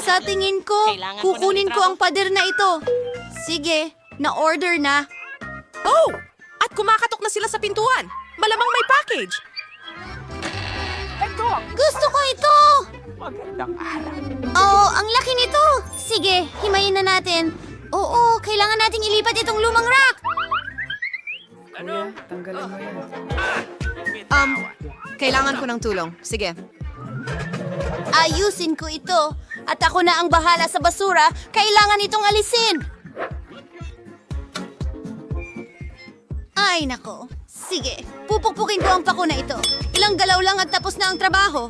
Sa tingin ko, Kailangan ko ng kukunin ko litrato. ang pader na ito. Sige, na-order na. Oh! At kumakatok na sila sa pintuan. Malamang may package. Gusto ko ito! Oo, ang laki nito. Sige, himayin na natin. Oo, kailangan nating ilipat itong lumang rack. Kailangan ko ng tulong. Sige. Ayusin ko ito. At ako na ang bahala sa basura. Kailangan itong alisin. Ay, nako. Sige, pupukpukin ko ang pako na ito. Ilang galaw lang at tapos na ang trabaho.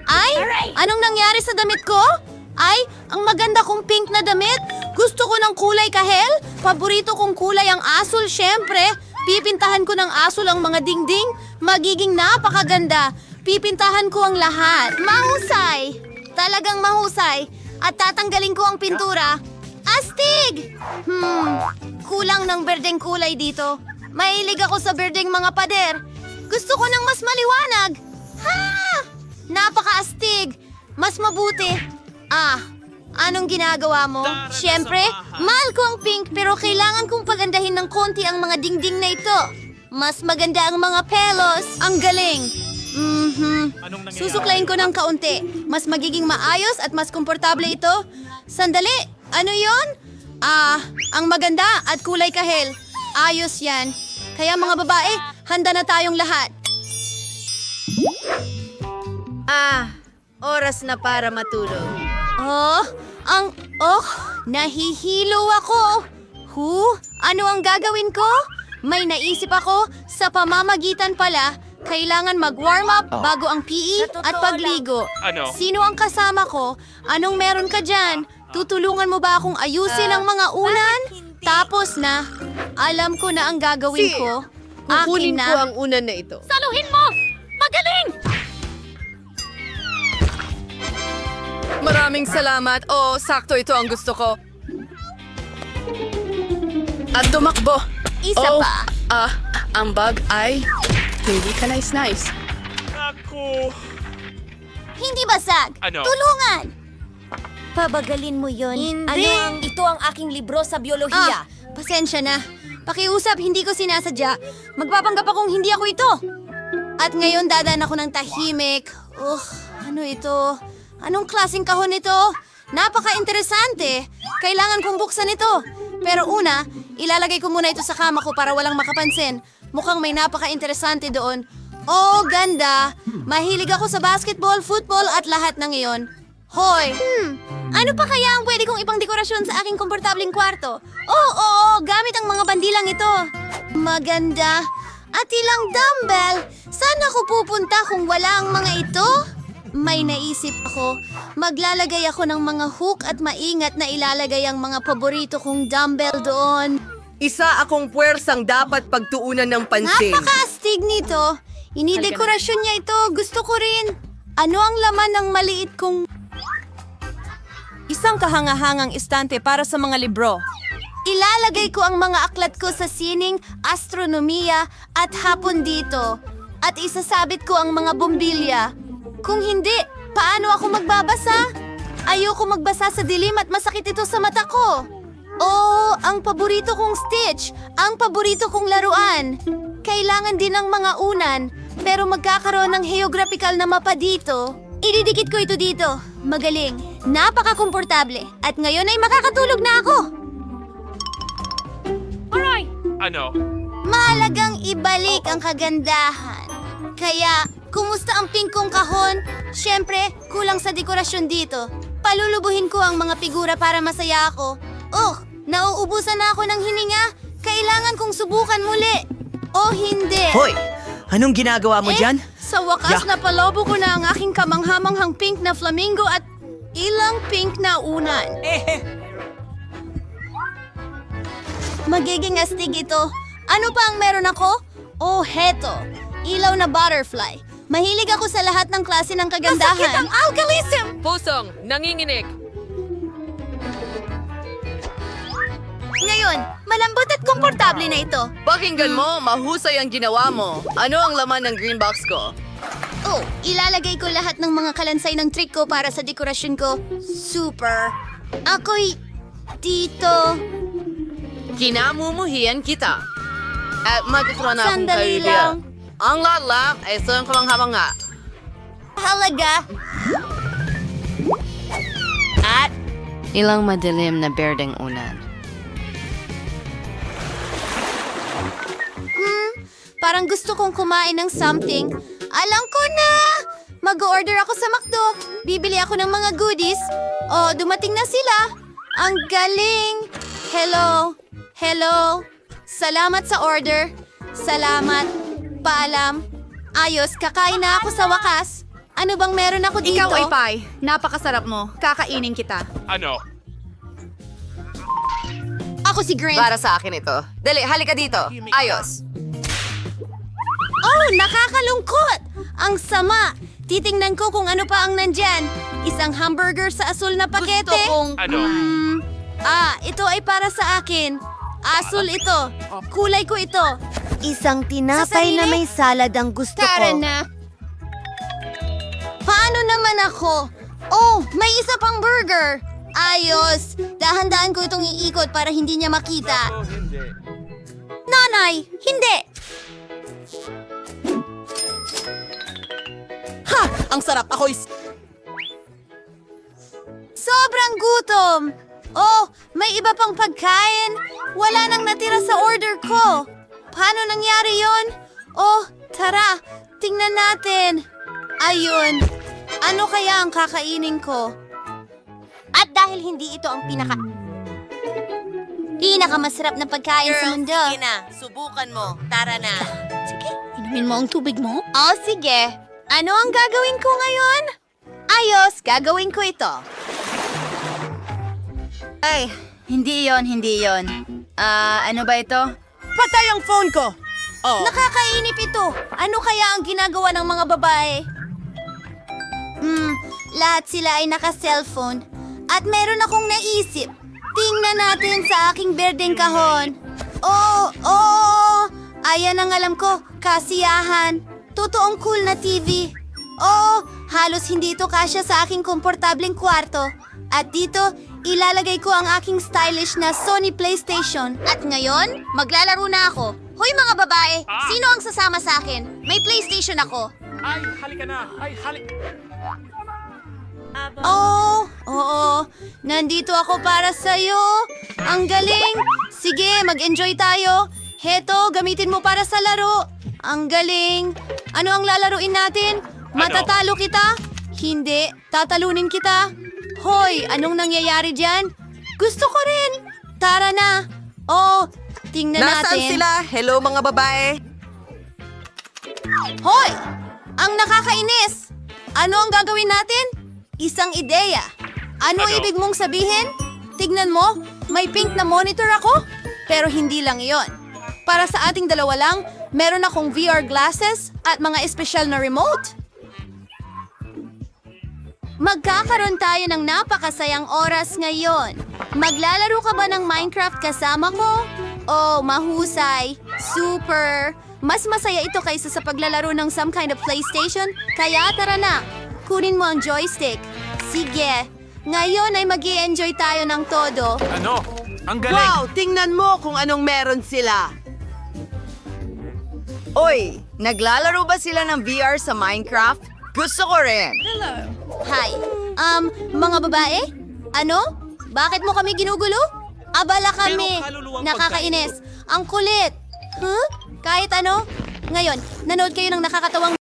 Ay, anong nangyari sa damit ko? Ay, ang maganda kong pink na damit. Gusto ko ng kulay kahel. Paborito kong kulay ang asul, syempre. Pipintahan ko ng asul ang mga dingding. Magiging napakaganda. Pipintahan ko ang lahat. Mahusay! Talagang mahusay. At tatanggalin ko ang pintura. Astig! Kulang ng berdeng kulay dito. Mahilig ako sa berdeng mga pader. Gusto ko ng mas maliwanag. Ha! Napaka-astig. Mas mabuti. Anong ginagawa mo? Siyempre, mahal ko ang pink pero kailangan kong pagandahin ng konti ang mga dingding na ito. Mas maganda ang mga pelos. Ang galing. Susuklayin ko ng kaunti. Mas magiging maayos at mas komportable ito. Sandali, ano yon? Ang maganda at kulay kahel. Ayos yan. Kaya mga babae, handa na tayong lahat. Oras na para matulog. Nahihilo ako. Ano ang gagawin ko? May naisip ako, sa pamamagitan pala, kailangan mag-warm up bago ang PE at pagligo. Ano? Sino ang kasama ko? Anong meron ka dyan? Tutulungan mo ba akong ayusin ang mga unan? Tapos na, alam ko na ang gagawin ko. Akin Kukunin na. ko ang unan na ito. Saluhin mo! Magaling! Maraming salamat. Sakto ito ang gusto ko. At tumakbo. Isa pa. Ang bag ay hindi ka nice. Ako. Hindi basag. Ano? Tulungan! Pabagalin mo yon. Hindi. Ito ang aking libro sa biolohiya. Pasensya na. Pakiusap, hindi ko sinasadya. Magpapanggap akong hindi ako ito. At ngayon dadaan ako ng tahimik. Ano ito? Anong klaseng kahon ito? Napaka-interesante. Kailangan kong buksan ito. Pero una, ilalagay ko muna ito sa kama ko para walang makapansin. Mukhang may napaka-interesante doon. Oh, ganda. Mahilig ako sa basketball, football at lahat ng iyon. Hoy! Ano pa kaya ang pwede kong ipang dekorasyon sa aking komportabling kwarto? Oo, gamit ang mga bandilang ito. Maganda. At ilang dumbbell. Saan ako pupunta kung wala ang mga ito? May naisip ako. Maglalagay ako ng mga hook at maingat na ilalagay ang mga paborito kong dumbbell doon. Isa akong puwersang dapat pagtuunan ng pansin. Napaka-astig nito. Inidekorasyon niya ito. Gusto ko rin. Ano ang laman ng maliit kong... Isang kahangahangang istante para sa mga libro. Ilalagay ko ang mga aklat ko sa sining, astronomiya at hapon dito. At isasabit ko ang mga bombilya. Kung hindi, paano ako magbabasa? Ayoko magbasa sa dilim at masakit ito sa mata ko. Oh, ang paborito kong Stitch, ang paborito kong laruan. Kailangan din ng mga unan, pero magkakaroon ng geographical na mapa dito. Ididikit ko ito dito. Magaling. Napaka-komportable. At ngayon ay makakatulog na ako. Ano? Mahalagang ibalik ang kagandahan. Kaya, kumusta ang pink kong kahon? Siyempre, kulang sa dekorasyon dito. Palulubuhin ko ang mga figura para masaya ako. Nauubusan na ako ng hininga. Kailangan kong subukan muli. O hindi. Hoy! Anong ginagawa mo dyan? Sa wakas napalobo ko na ang aking kamanghamanghang pink na flamingo at ilang pink na unan. Magiging astig ito. Ano pa ang meron ako? Oh, heto. Ilaw na butterfly. Mahilig ako sa lahat ng klase ng kagandahan. Masakit ang alkalism! Pusong, nanginginig. Ngayon, malambot at komportable na ito. Pakinggan mo, mahusay ang ginawa mo. Ano ang laman ng green box ko? Oh, ilalagay ko lahat ng mga kalansay ng trick ko para sa dekorasyon ko. Super. Ako'y dito. Kinamumuhian kita. At magkakaroon na akong Sandali kaibigan. lang. Ang lahat ay saan ko lang habang nga. Halaga. At ilang madilim na berdeng unan. Parang gusto kong kumain ng something. Alam ko na! Mag-order ako sa McDo. Bibili ako ng mga goodies. Oh, dumating na sila. Ang galing! Hello? Hello? Salamat sa order. Salamat. Paalam. Ayos, kakain na ako sa wakas. Ano bang meron ako dito? Ikaw ay Pai. Napakasarap mo. Kakainin kita. Ano? Ako si Grant. Para sa akin ito. Dali, halika dito. Ayos. Oh, nakakalungkot! Ang sama! Titingnan ko kung ano pa ang nandyan. Isang hamburger sa asul na pakete. Ano? Ito ay para sa akin. Asul ito. Kulay ko ito. Isang tinapay na may salad ang gusto Tara ko. na. Paano naman ako? Oh, may isa pang burger. Ayos. Dahan-dahan ko itong iikot para hindi niya makita. Oh, hindi. Nanay, hindi. Ang sarap. Ako'y... Sobrang gutom. Oh, may iba pang pagkain. Wala nang natira sa order ko. Paano nangyari yon? Oh, tara. Tingnan natin. Ayun. Ano kaya ang kakainin ko? At dahil hindi ito ang pinakamasarap na pagkain sa mundo. Sige na, subukan mo. Tara na. Sige, inumin mo ang tubig mo. Oh, sige. Ano ang gagawin ko ngayon? Ayos, gagawin ko ito. Ay, hindi yon. Ano ba ito? Patay ang phone ko! Oh, Nakakainip ito. Ano kaya ang ginagawa ng mga babae? Lahat sila ay naka-cellphone. At meron akong naisip. Tingnan natin sa aking berdeng kahon. Oh! Ayan ang alam ko, kasiyahan. Totoong cool na TV. Oh, halos hindi ito kasya sa aking komportableng kwarto. At dito, ilalagay ko ang aking stylish na Sony PlayStation. At ngayon, maglalaro na ako. Hoy mga babae, sino ang sasama sa akin? May PlayStation ako. Ay, halika na. Ay, halika. Oh, oo. Nandito ako para sa'yo. Ang galing. Sige, mag-enjoy tayo. Heto, gamitin mo para sa laro. Ang galing. Ano ang lalaruin natin? Matatalo kita? Hindi. Tatalunin kita? Hoy, anong nangyayari dyan? Gusto ko rin. Tara na. Oh, tingnan Nasaan natin. sila? Hello, mga babae. Hoy! Ang nakakainis! Ano ang gagawin natin? Isang ideya. Ano Ano? ibig mong sabihin? Tignan mo, may pink na monitor ako. Pero hindi lang iyon. Para sa ating dalawa lang, meron akong VR glasses at mga espesyal na remote. Magkakaroon tayo ng napakasayang oras ngayon. Maglalaro ka ba ng Minecraft kasama ko? Oh, mahusay. Super. Mas masaya ito kaysa sa paglalaro ng some kind of PlayStation. Kaya tara na. Kunin mo ang joystick. Sige. Ngayon ay mag-i-enjoy tayo ng todo. Ano? Ang galing. wow! Tingnan mo kung anong meron sila. Oy, naglalaro ba sila ng VR sa Minecraft? Gusto ko rin. Hi. Mga babae? Ano? Bakit mo kami ginugulo? Abala kami. Pero kaluluwang Nakakainis. Ang kulit. Huh? Kahit ano? Ngayon, nanood kayo ng nakakatawang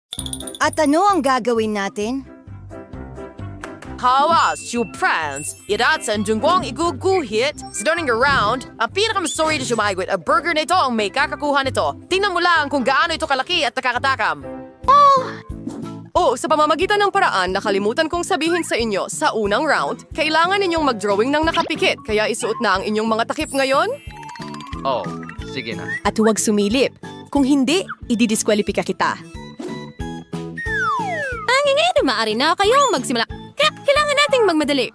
At ano ang gagawin natin? Hawa, surprise! Idatsan dungwang iguguhit, starting around, ang pinakamasuri na sumaygwit, ang burger nito ang may kakakuha nito. Tingnan mo lang kung gaano ito kalaki at nakakatakam. Oh, sa pamamagitan ng paraan, nakalimutan kong sabihin sa inyo, sa unang round, kailangan ninyong mag-drawing ng nakapikit, kaya isuot na ang inyong mga takip ngayon. Oh, sige na. At huwag sumilip. Kung hindi, ididiskwalipika kita. Ngayon, maaari na kayong magsimula. Kaya kailangan nating magmadali.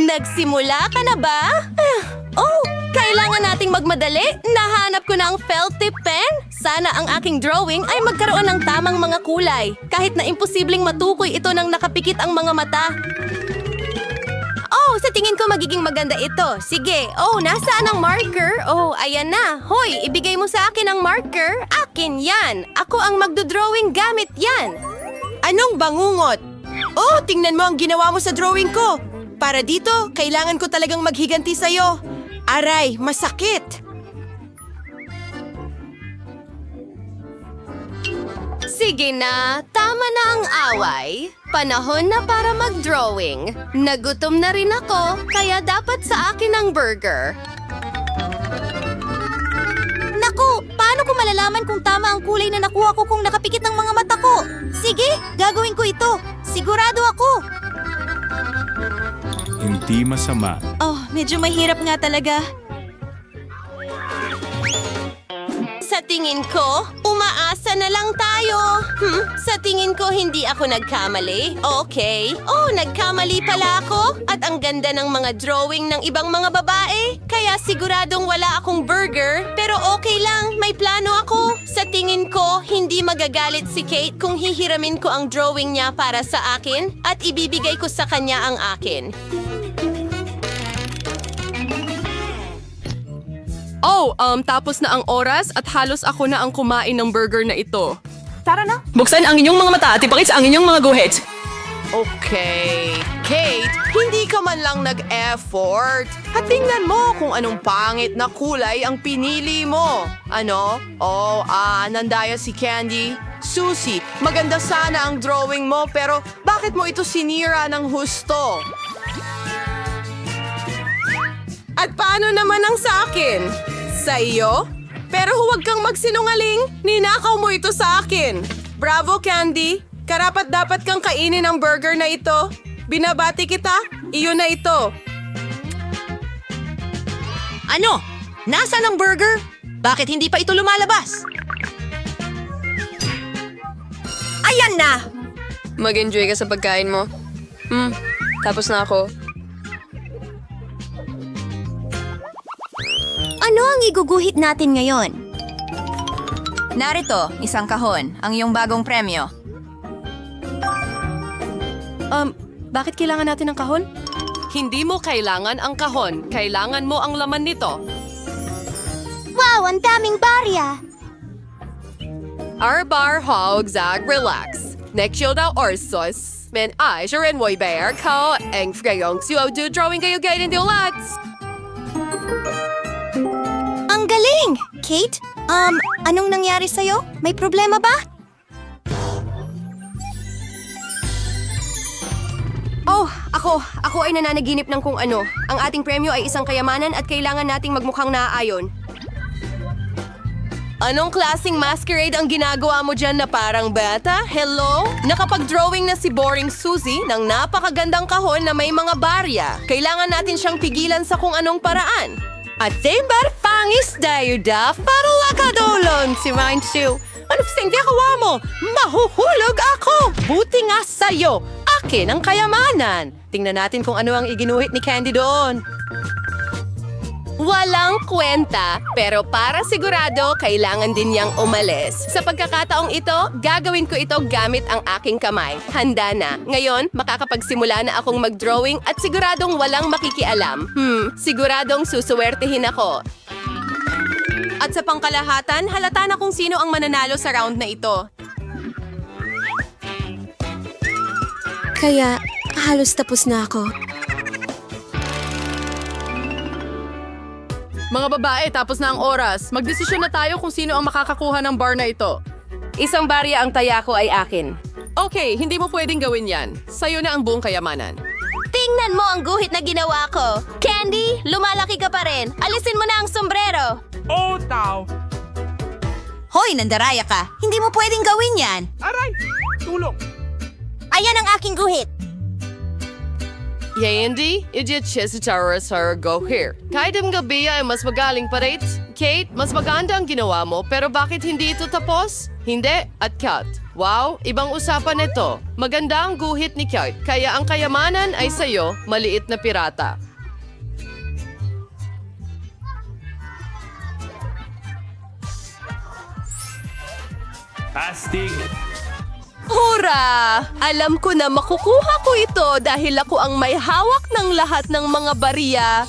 Nagsimula ka na ba? Oh, Kailangan nating magmadali. Nahanap ko na ang felt tip pen. Sana ang aking drawing ay magkaroon ng tamang mga kulay. Kahit na imposibleng matukoy ito nang nakapikit ang mga mata. Oh, sa tingin ko magiging maganda ito. Sige. Oh, nasaan ang marker? Oh, ayan na. Hoy, ibigay mo sa akin ang marker. Akin yan. Ako ang magdodrawing gamit yan. Anong bangungot? Oh, tingnan mo ang ginawa mo sa drawing ko. Para dito, kailangan ko talagang maghiganti sa'yo. Aray, masakit. Sige na, tama na ang away. Panahon na para mag-drawing. Nagutom na rin ako, kaya dapat sa akin ang burger. Naku, paano ko malalaman kung tama ang kulay na nakuha ko kung nakapikit ng mga mata ko? Sige, gagawin ko ito. Sigurado ako. Hindi masama. Oh, medyo mahirap nga talaga. Sa tingin ko, umaasa na lang tayo. Sa tingin ko, hindi ako nagkamali. Okay. Oh, nagkamali pala ako. At ang ganda ng mga drawing ng ibang mga babae. Kaya siguradong wala akong burger. Pero okay lang, may plano ako. Sa tingin ko, hindi magagalit si Kate kung hihiramin ko ang drawing niya para sa akin at ibibigay ko sa kanya ang akin. Oh, tapos na ang oras at halos ako na ang kumain ng burger na ito. Buksan ang inyong mga mata at ipakita ang inyong mga guhit. Okay. Kate, hindi ka man lang nag-effort. At tingnan mo kung anong pangit na kulay ang pinili mo. Ano? Oh, nandaya si Candy. Susie, maganda sana ang drawing mo pero bakit mo ito sinira ng husto? At paano naman ang sa akin? Sa iyo? Pero huwag kang magsinungaling. Ninakaw mo ito sa akin. Bravo, Candy. Karapat-dapat kang kainin ang burger na ito. Binabati kita. Iyon na ito. Ano? Nasaan ang burger? Bakit hindi pa ito lumalabas? Ayan na! Mag-enjoy ka sa pagkain mo. Tapos na ako. Ano ang iguguhit natin ngayon? Narito, isang kahon, ang iyong bagong premyo. Bakit kailangan natin ng kahon? Hindi mo kailangan ang kahon. Kailangan mo ang laman nito. Wow, ang daming barya! Arbar hog zag relax. Next show daw orsos. Men ay siya mo'y bear ko ang frayong suo do drawing kayo gayon di ulats. Ang galing! Kate, anong nangyari sa'yo? May problema ba? Oh, ako ay nananaginip ng kung ano. Ang ating premyo ay isang kayamanan at kailangan nating magmukhang naaayon. Anong klaseng masquerade ang ginagawa mo dyan na parang bata? Hello? Nakapag-drawing na si Boring Susie ng napakagandang kahon na may mga barya. Kailangan natin siyang pigilan sa kung anong paraan. At timbar pangis dayo da para lakadolon si Mindsu. Ano hindi kawa mo? Mahuhulog ako! Buti nga sa'yo! Akin ang kayamanan! Tingnan natin kung ano ang iginuhit ni Candy doon. Walang kwenta, pero para sigurado, kailangan din niyang umalis. Sa pagkakataong ito, gagawin ko ito gamit ang aking kamay. Handa na. Ngayon, makakapagsimula na akong mag-drawing at siguradong walang makikialam. Siguradong susuwertehin ako. At sa pangkalahatan, halata na kung sino ang mananalo sa round na ito. Kaya, halos tapos na ako. Mga babae, tapos na ang oras. Magdesisyon na tayo kung sino ang makakakuha ng bar na ito. Isang barya ang taya ko ay akin. Okay, hindi mo pwedeng gawin yan. Sa'yo na ang buong kayamanan. Tingnan mo ang guhit na ginawa ko. Candy, lumalaki ka pa rin. Alisin mo na ang sombrero. Oh, tao! Hoy, nandaraya ka. Hindi mo pwedeng gawin yan. Aray! Tulong! Ayan ang aking guhit. Yandy, idiot siya si Taurus go here. Kahit ang gabi ay mas magaling pa rin. Kate, mas maganda ang ginawa mo, pero bakit hindi ito tapos? Hindi, at Kat. Wow, ibang usapan ito. Maganda ang guhit ni Kate, kaya ang kayamanan ay sa'yo, maliit na pirata. Astig. Hura! Alam ko na makukuha ko ito dahil ako ang may hawak ng lahat ng mga barya.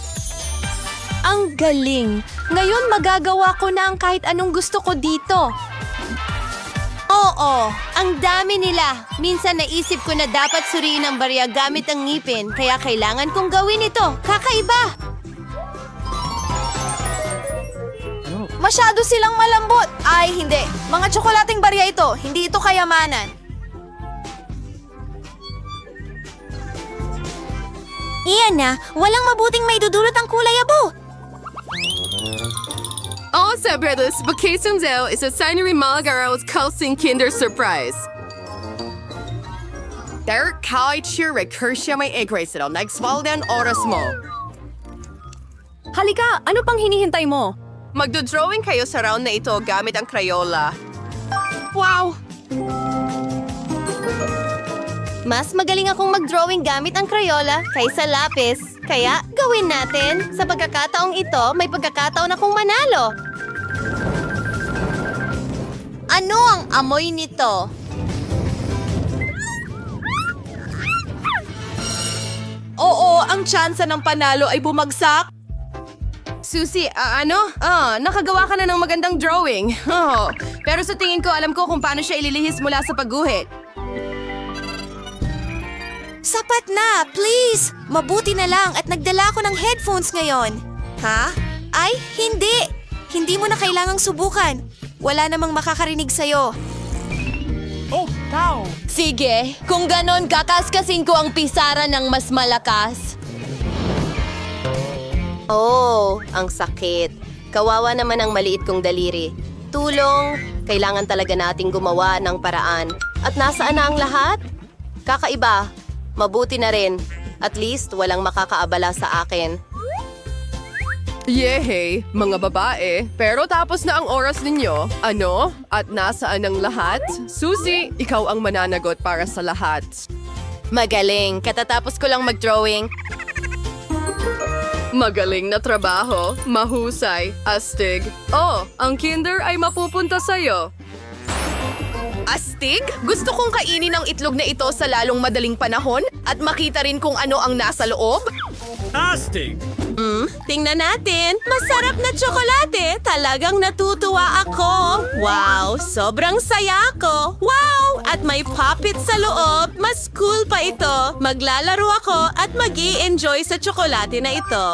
Ang galing! Ngayon magagawa ko na ang kahit anong gusto ko dito. Oo, ang dami nila. Minsan naisip ko na dapat suriin ang barya gamit ang ngipin, kaya kailangan kong gawin ito. Kakaiba! Masyado silang malambot. Ay, hindi. Mga tsokolating barya ito. Hindi ito kayamanan. Iyan na, walang mabuting may dudulot ang kulay abo. Oh, Sabredos, vacation daw is a signery Malagaraos Kalsing Kinder Surprise. Derek kahit siya recursia may increase ito. Nagswal na ang oras mo. Halika, ano pang hinihintay mo? Magdodrawing kayo sa round na ito gamit ang Crayola. Wow! Mas magaling akong mag-drawing gamit ang Crayola kaysa lapis. Kaya gawin natin. Sa pagkakataong ito, may pagkakataon akong manalo. Ano ang amoy nito? Oo, ang tsansa ng panalo ay bumagsak. Susie, nakagawa ka na ng magandang drawing. Oh, pero sa tingin ko, alam ko kung paano siya ililihis mula sa pagguhit. Sapat na, please! Mabuti na lang at nagdala ako ng headphones ngayon. Ha? Ay, hindi! Hindi mo na kailangang subukan. Wala namang makakarinig sa'yo. Oh, tao. Sige, kung ganon, kakaskasin ko ang pisara ng mas malakas. Oh, ang sakit. Kawawa naman ang maliit kong daliri. Tulong, kailangan talaga nating gumawa ng paraan. At nasaan na ang lahat? Kakaiba. Mabuti na rin. At least walang makakaabala sa akin. Yehey, mga babae. Pero tapos na ang oras ninyo. Ano? At nasaan ang lahat? Susie, ikaw ang mananagot para sa lahat. Magaling. Katatapos ko lang mag-drawing. Magaling na trabaho. Mahusay. Astig. Oh, ang kinder ay mapupunta sa'yo. Astig? Gusto kong kainin ang itlog na ito sa lalong madaling panahon at makita rin kung ano ang nasa loob. Astig. Tingnan natin. Masarap na tsokolate. Talagang natutuwa ako. Wow, sobrang saya ko. Wow, at may puppet sa loob. Mas cool pa ito. Maglalaro ako at mag-i-enjoy sa tsokolate na ito.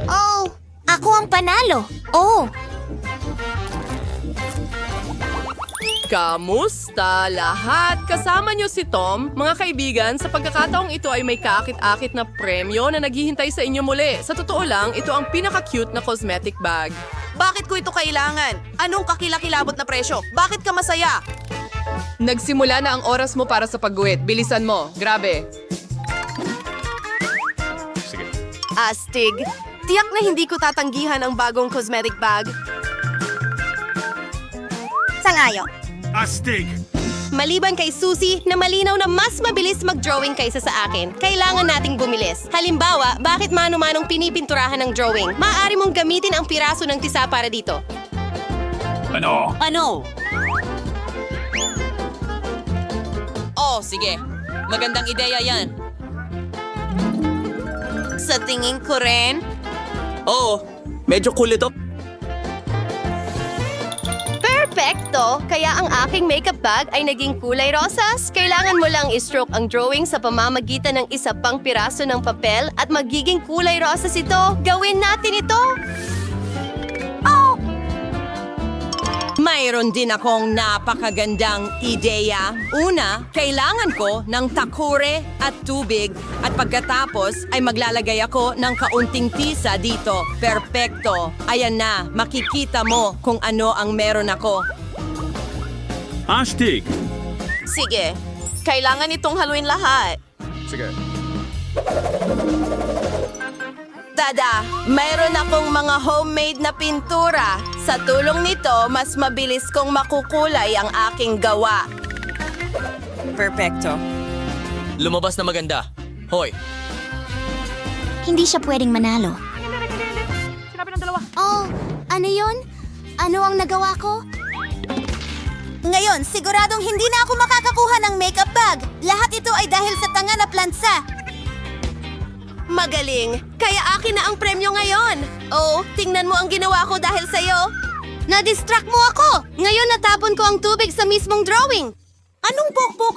Oh, ako ang panalo. Oh, Kamusta lahat? Kasama niyo si Tom? Mga kaibigan, sa pagkakataong ito ay may kaakit-akit na premyo na naghihintay sa inyo muli. Sa totoo lang, ito ang pinaka-cute na cosmetic bag. Bakit ko ito kailangan? Anong kakilakilabot na presyo? Bakit ka masaya? Nagsimula na ang oras mo para sa pagguhit. Bilisan mo. Grabe. Astig. Tiyak na hindi ko tatanggihan ang bagong cosmetic bag. sangayo. Astig. Maliban kay Susie na malinaw na mas mabilis mag-drawing kaysa sa akin, kailangan nating bumilis. Halimbawa, bakit mano-manong pinipinturahan ng drawing? Maaari mong gamitin ang piraso ng tisa para dito. Ano? Oh, sige. Magandang ideya yan. Sa tingin ko rin, Oo, medyo cool ito. Perfecto! Kaya ang aking makeup bag ay naging kulay rosas. Kailangan mo lang i-stroke ang drawing sa pamamagitan ng isa pang piraso ng papel at magiging kulay rosas ito. Gawin natin ito! Mayroon din akong napakagandang ideya. Una, kailangan ko ng takure at tubig at pagkatapos ay maglalagay ako ng kaunting tisa dito. Perpekto. Ayan na, makikita mo kung ano ang meron ako. Astig. Sige, kailangan itong haluin lahat. Sige. Tada, mayroon akong mga homemade na pintura. Sa tulong nito, mas mabilis kong makukulay ang aking gawa. Perfecto. Lumabas na maganda. Hoy, hindi siya pwedeng manalo. Oh, ano yun? Ano ang nagawa ko? Ngayon, siguradong hindi na ako makakakuha ng makeup bag. Lahat ito ay dahil sa tanga na plansa. Magaling! Kaya akin na ang premyo ngayon! Oh, tingnan mo ang ginawa ko dahil sa'yo! Na-distract mo ako! Ngayon natapon ko ang tubig sa mismong drawing. Anong pokpok?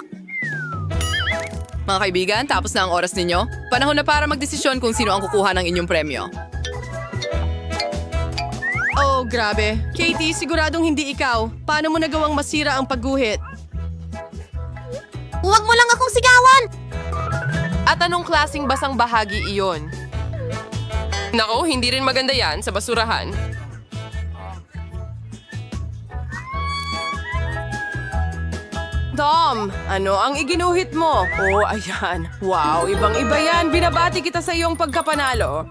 Mga kaibigan, tapos na ang oras ninyo. Panahon na para magdesisyon kung sino ang kukuha ng inyong premyo. Oh, grabe. Katie, siguradong hindi ikaw. Paano mo nagawang masira ang pagguhit? Huwag mo lang akong sigawan! At anong klaseng basang bahagi iyon? Nako, hindi rin maganda yan sa basurahan. Tom, ano ang iginuhit mo? Oh, ayan. Wow, ibang-iba yan. Binabati kita sa iyong pagkapanalo.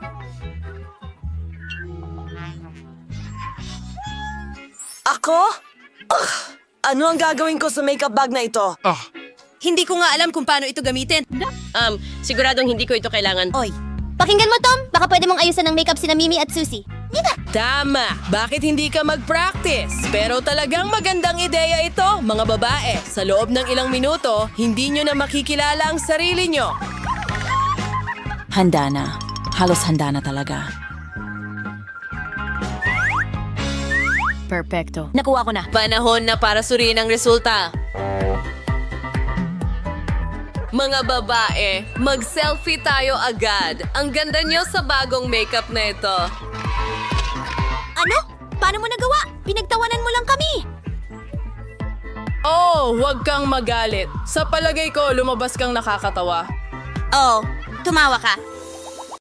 Ako? Ano ang gagawin ko sa makeup bag na ito? Hindi ko nga alam kung paano ito gamitin. Siguradong hindi ko ito kailangan. Oy, pakinggan mo, Tom. Baka pwede mong ayusan ng makeup sina Mimi at Susie. Tama! Bakit hindi ka mag-practice? Pero talagang magandang ideya ito, mga babae. Sa loob ng ilang minuto, hindi nyo na makikilala ang sarili nyo. Handa na. Halos handa na talaga. Perfecto. Nakuha ko na. Panahon na para suriin ang resulta. Mga babae, mag-selfie tayo agad. Ang ganda niyo sa bagong makeup na ito. Ano? Paano mo nagawa? Pinagtawanan mo lang kami. Oh, huwag kang magalit. Sa palagay ko, lumabas kang nakakatawa. Oh, tumawa ka.